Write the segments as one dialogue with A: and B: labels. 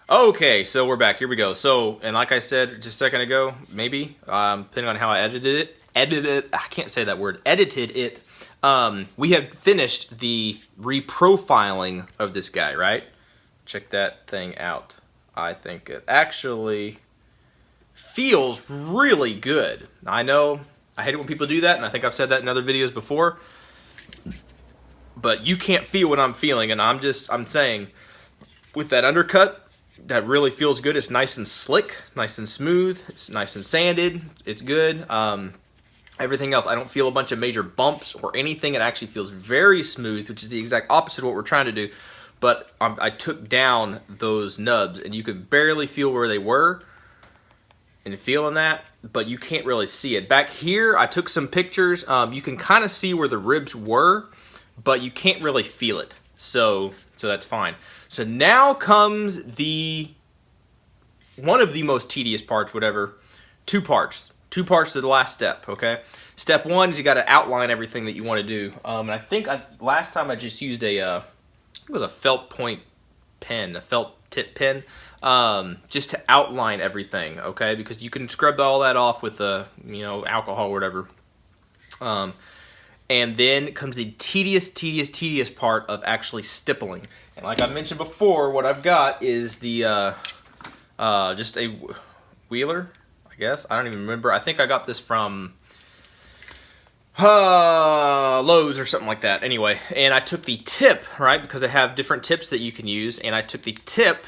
A: Okay, so we're back. Here we go. So, and like I said just a second ago, maybe, depending on how I I can't say that word, edited it, we have finished the reprofiling of this guy, right? Check that thing out. I think it actually feels really good. I know I hate it when people do that, and I think I've said that in other videos before, but you can't feel what I'm feeling, and I'm saying, with that undercut, that really feels good. It's nice and slick, nice and smooth. It's nice and sanded. It's good. Everything else, I don't feel a bunch of major bumps or anything. It actually feels very smooth, which is the exact opposite of what we're trying to do. But I took down those nubs, and you could barely feel where they were and feeling that, but you can't really see it. Back here, I took some pictures. You can kind of see where the ribs were, but you can't really feel it. So that's fine. So now comes one of the most tedious parts, whatever. Two parts to the last step, okay? Step one is you got to outline everything that you want to do. And I think last time I just used it was a felt point pen, a felt tip pen, just to outline everything, okay? Because you can scrub all that off with alcohol or whatever. And then comes the tedious part of actually stippling. And like I mentioned before, what I've got is the just a Wheeler, I guess. I don't even remember. I think I got this from Lowe's or something like that. Anyway, and I took the tip, right, because I have different tips that you can use, and I took the tip,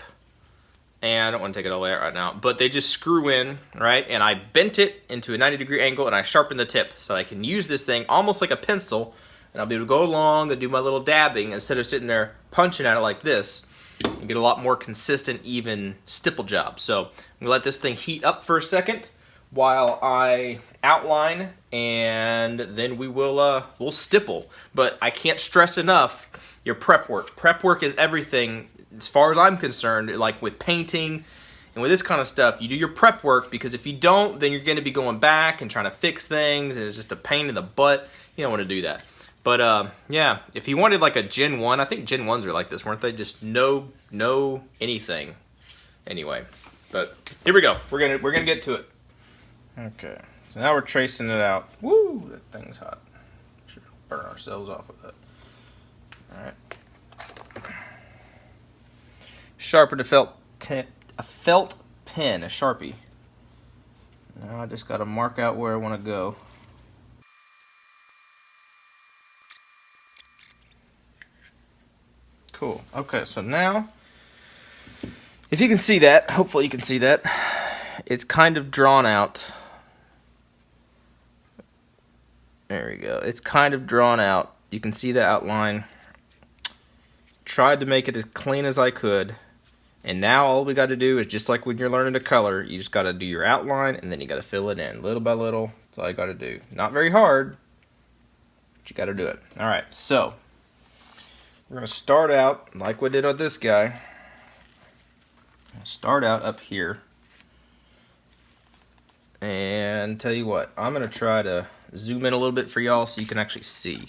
A: and I don't want to take it all the way out right now, but they just screw in, right, and I bent it into a 90-degree angle, and I sharpened the tip, so I can use this thing almost like a pencil, and I'll be able to go along and do my little dabbing instead of sitting there punching at it like this, and get a lot more consistent, even stipple job. So I'm going to let this thing heat up for a second while I outline, and then we'll stipple. But I can't stress enough your prep work. Prep work is everything as far as I'm concerned. Like with painting and with this kind of stuff, you do your prep work, because if you don't, then you're going to be going back and trying to fix things, and it's just a pain in the butt. You don't want to do that. But yeah, if you wanted like a Gen 1, I think Gen 1s are like this, weren't they? Just no anything. Anyway, but here we go. We're gonna get to it. Okay, so now we're tracing it out. Woo, that thing's hot. Should burn ourselves off with that. All right. Sharpen a felt pen, a Sharpie. Now I just got to mark out where I want to go. Cool. Okay, so now, if you can see that, hopefully you can see that, it's kind of drawn out. There we go. It's kind of drawn out. You can see the outline. Tried to make it as clean as I could. And now all we got to do is, just like when you're learning to color, you just got to do your outline, and then you got to fill it in little by little. That's all you got to do. Not very hard, but you got to do it. All right, so we're going to start out like we did with this guy. Start out up here. And tell you what, I'm going to try to zoom in a little bit for y'all so you can actually see.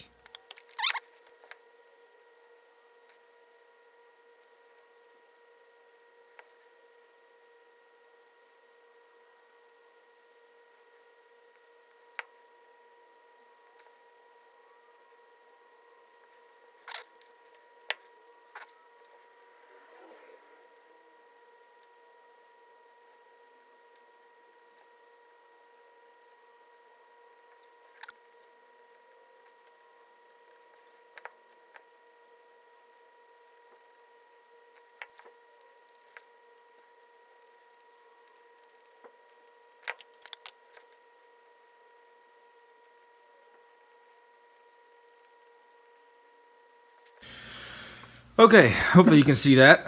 A: Okay, hopefully you can see that.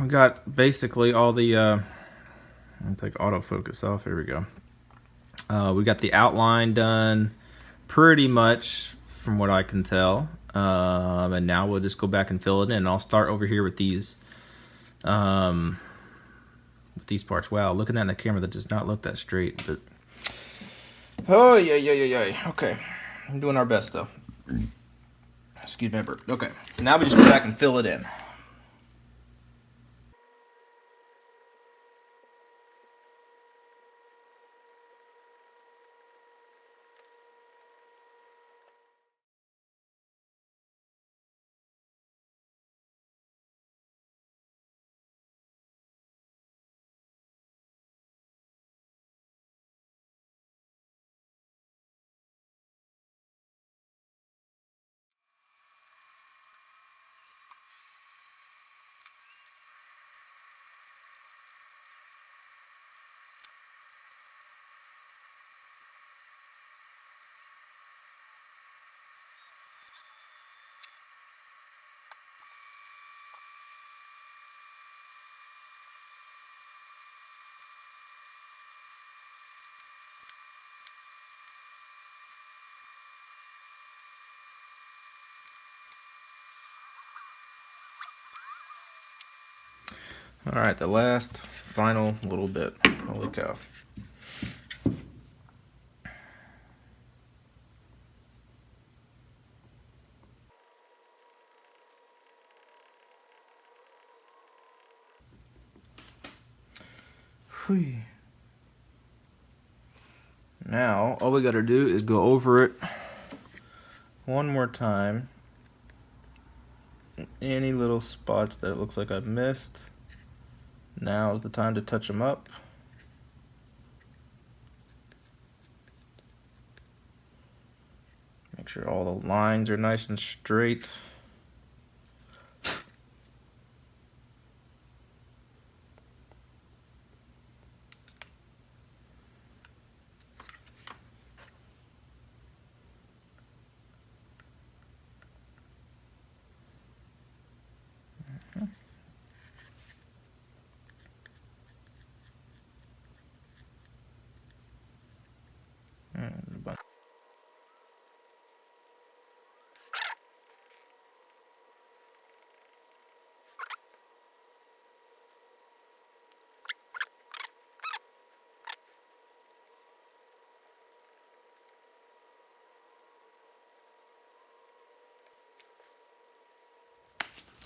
A: We got basically all the, I'll take autofocus off, here we go. We got the outline done pretty much from what I can tell. And now we'll just go back and fill it in. I'll start over here with these parts. Wow, looking at it in the camera, that does not look that straight, but oh yeah. Okay, I'm doing our best though. Excuse me, burp. Okay, so now we just go back and fill it in. All right, the last final little bit. Holy cow. Whew. Now, all we gotta do is go over it one more time. Any little spots that it looks like I've missed, now is the time to touch them up. Make sure all the lines are nice and straight.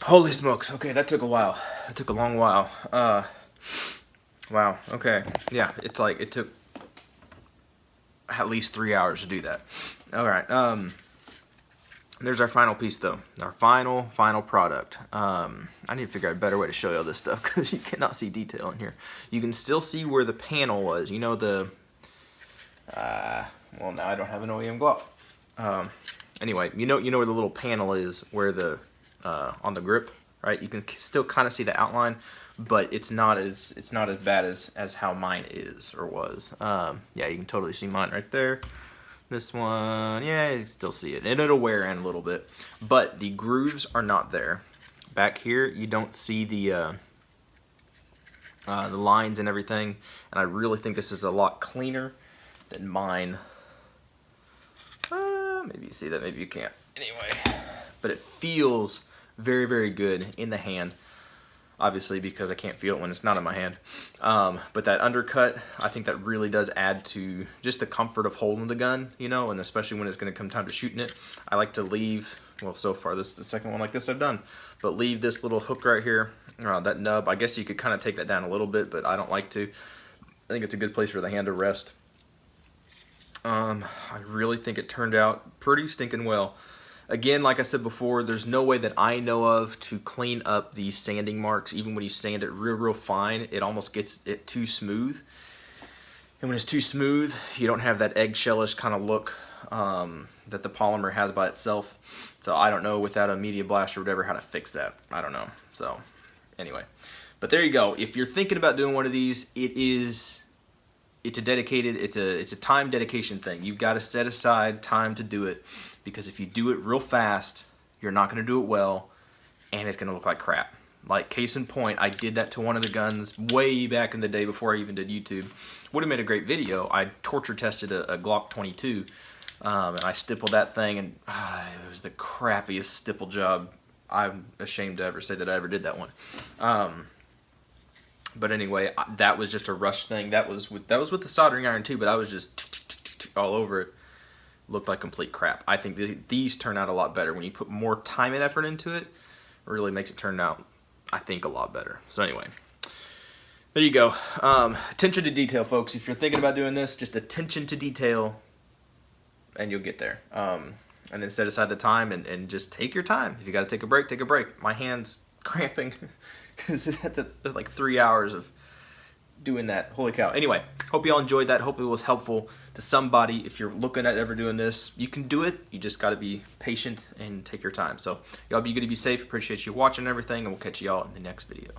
A: Holy smokes. Okay, that took a while. It took a long while. Wow. Okay. Yeah, it's like it took at least 3 hours to do that. All right. There's our final piece though. Our final product. I need to figure out a better way to show you all this stuff because you cannot see detail in here. You can still see where the panel was. You know the well, now I don't have an OEM glove. Anyway, you know where the little panel is, where the on the grip, right? You can still kind of see the outline, but it's not as bad as how mine is or was. Yeah, you can totally see mine right there. This one, yeah, you can still see it, and it'll wear in a little bit, but the grooves are not there. Back here, you don't see the lines and everything, and I really think this is a lot cleaner than mine. Maybe you see that, maybe you can't. Anyway, but it feels very, very good in the hand. Obviously, because I can't feel it when it's not in my hand. But that undercut, I think that really does add to just the comfort of holding the gun, you know, and especially when it's going to come time to shooting it. I like to leave, well, so far this is the second one like this I've done, but leave this little hook right here, that nub. I guess you could kind of take that down a little bit, but I don't like to. I think it's a good place for the hand to rest. I really think it turned out pretty stinking well. Again, like I said before, there's no way that I know of to clean up these sanding marks. Even when you sand it real fine, it almost gets it too smooth. And when it's too smooth, you don't have that eggshellish kind of look that the polymer has by itself. So I don't know, without a media blast or whatever, how to fix that. I don't know. So anyway, but there you go. If you're thinking about doing one of these, it's a time dedication thing. You've got to set aside time to do it, because if you do it real fast, you're not going to do it well, and it's going to look like crap. Like, case in point, I did that to one of the guns way back in the day before I even did YouTube. Would have made a great video. I torture tested a Glock 22, and I stippled that thing, and it was the crappiest stipple job. I'm ashamed to ever say that I ever did that one. But anyway, that was just a rush thing. That was with the soldering iron too, but I was just all over it. Looked like complete crap. I think these turn out a lot better. When you put more time and effort into it, it really makes it turn out, I think, a lot better. So anyway, there you go. Attention to detail, folks. If you're thinking about doing this, just attention to detail, and you'll get there. And then set aside the time and just take your time. If you got to take a break, take a break. My hand's cramping because that's like 3 hours of doing that. Holy cow. Anyway, hope you all enjoyed that. Hope it was helpful to somebody. If you're looking at ever doing this, you can do it. You just got to be patient and take your time. So y'all be good to be safe. Appreciate you watching everything, and we'll catch y'all in the next video.